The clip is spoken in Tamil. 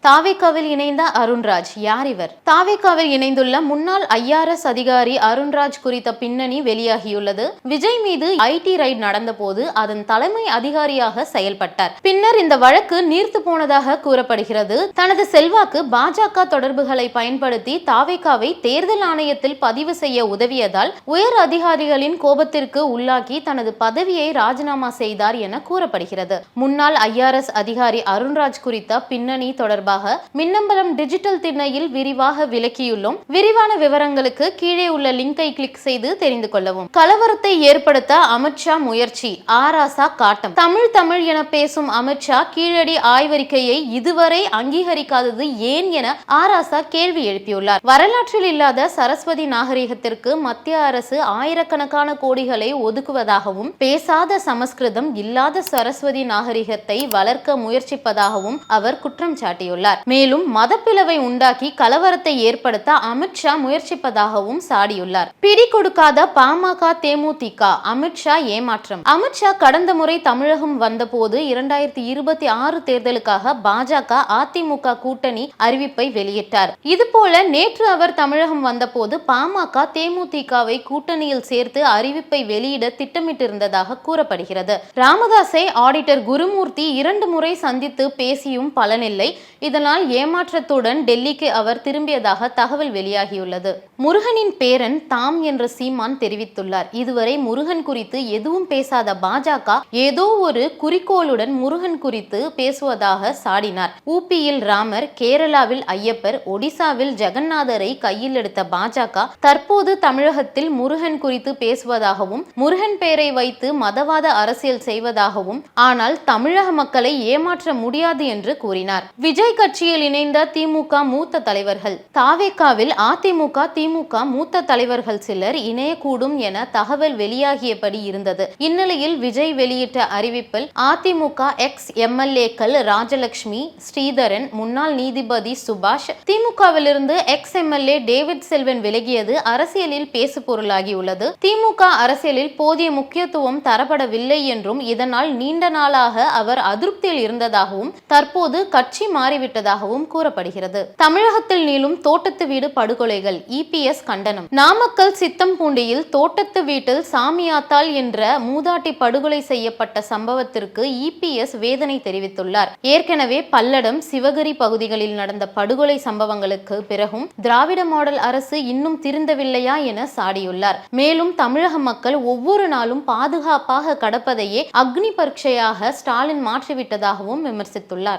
தாவேகாவில் இணைந்த அருண்ராஜ் யார் இவர்? தாவேகாவில் இணைந்துள்ள முன்னாள் IRS அதிகாரி அருண்ராஜ் குறித்த பின்னணி வெளியாகியுள்ளது. விஜய் மீது IT ரைட் நடந்தபோது அதன் தலைமை அதிகாரியாக செயல்பட்டார். பின்னர் இந்த வழக்கு நீர்த்து போனதாக கூறப்படுகிறது. தனது செல்வாக்கு பாஜக தொடர்புகளை பயன்படுத்தி தாவேகாவை தேர்தல் ஆணையத்தில் பதிவு செய்ய உதவியதால் உயர் அதிகாரிகளின் கோபத்திற்கு உள்ளாக்கி தனது பதவியை ராஜினாமா செய்தார் என கூறப்படுகிறது. முன்னாள் IRS அதிகாரி அருண்ராஜ் குறித்த பின்னணி தொடர்பாக மின்னம்பலம் டிஜிட்டல் திண்ணையில் விரிவாக விளக்கியுள்ளோம். விரிவான விவரங்களுக்கு கீழே உள்ள லிங்கை கிளிக் செய்து தெரிந்து கொள்ளவும். கலவரத்தை ஏற்படுத்த அமித்ஷா முயற்சி, ஆராசா காட்டம். தமிழ் என பேசும் அமித்ஷா கீழடி ஆய்வறிக்கையை இதுவரை அங்கீகரிக்காதது ஏன் என ஆராசா கேள்வி எழுப்பியுள்ளார். வரலாற்றில் இல்லாத சரஸ்வதி நாகரிகத்திற்கு மத்திய அரசு ஆயிரக்கணக்கான கோடிகளை ஒதுக்குவதாகவும் பேசாத சமஸ்கிருதம் இல்லாத சரஸ்வதி நாகரிகத்தை வளர்க்க முயற்சிப்பதாகவும் அவர் குற்றம் சாட்டியுள்ளார். மேலும் மதப்பிளவை உண்டாக்கி கலவரத்தை ஏற்படுத்த அமித்ஷா முயற்சிப்பதாகவும் சாடியுள்ளார். பிடி கொடுக்காத பாமக தேமுதிக, அமித்ஷா ஏமாற்றம். அமித்ஷா கடந்த முறை தமிழகம் வந்தபோது 2026 தேர்தலுக்காக பாஜக அதிமுக கூட்டணி அறிவிப்பை வெளியிட்டார். இதுபோல நேற்று அவர் தமிழகம் வந்தபோது பாமக தேமுதிகவை கூட்டணியில் சேர்த்து அறிவிப்பை வெளியிட திட்டமிட்டிருந்ததாக கூறப்படுகிறது. ராமதாஸை ஆடிட்டர் குருமூர்த்தி 2 முறை சந்தித்து பேசியும் பலனில்லை. இதனால் ஏமாற்றத்துடன் டெல்லிக்கு அவர் திரும்பியதாக தகவல் வெளியாகியுள்ளது. முருகனின் பேரன் தாம் என்ற சீமான் தெரிவித்துள்ளார். இதுவரை முருகன் குறித்து எதுவும் பேசாத பாஜக ஏதோ ஒரு குறிக்கோளுடன் முருகன் குறித்து பேசுவதாக சாடினார். ஊபியில் ராமர், கேரளாவில் ஐயப்பர், ஒடிசாவில் ஜெகநாதரை கையில் எடுத்த பாஜக தற்போது தமிழகத்தில் முருகன் குறித்து பேசுவதாகவும் முருகன் பெயரை வைத்து மதவாத அரசியல் செய்வதாகவும், ஆனால் தமிழக மக்களை ஏமாற்ற முடியாது என்று கூறினார். விஜய் கட்சியில் இணைந்த திமுக மூத்த தலைவர்கள். தாவேகாவில் அதிமுக திமுக மூத்த தலைவர்கள் சிலர் இணையக்கூடும் என தகவல் வெளியாகியபடி இருந்தது. இந்நிலையில் விஜய் வெளியிட்ட அறிவிப்பில் அதிமுக ex-MLA-க்கள் ராஜலட்சுமி, ஸ்ரீதரன், முன்னாள் நீதிபதி சுபாஷ், திமுகவிலிருந்து ex-MLA டேவிட் செல்வன் விலகியது அரசியலில் பேசு பொருளாகியுள்ளது. திமுக அரசியலில் போதிய முக்கியத்துவம் தரப்படவில்லை என்றும் இதனால் நீண்ட நாளாக அவர் அதிருப்தியில் இருந்ததாகவும் தற்போது கட்சி மாறிவிட்டதாகவும் கூறப்படுகிறது. தமிழகத்தில் நீளும் தோட்டத்து வீடு படுகொலைகள், EPS கண்டனம். நாமக்கல் சித்தம்பூண்டியில் தோட்டத்து வீட்டில் சாமியாத்தாள் என்ற மூதாட்டி படுகொலை செய்யப்பட்ட சம்பவத்திற்கு EPS வேதனை தெரிவித்துள்ளார். ஏற்கனவே பல்லடம், சிவகிரி பகுதிகளில் நடந்த படுகொலை சம்பவங்களுக்கு பிறகும் திராவிட மாடல் அரசு இன்னும் திருந்தவில்லையா என சாடியுள்ளார். மேலும் தமிழக மக்கள் ஒவ்வொரு நாளும் பாதுகாப்பாக கடப்பதையே அக்னி பரீட்சையாக ஸ்டாலின் மாற்றிவிட்டதாகவும் விமர்சித்துள்ளார்.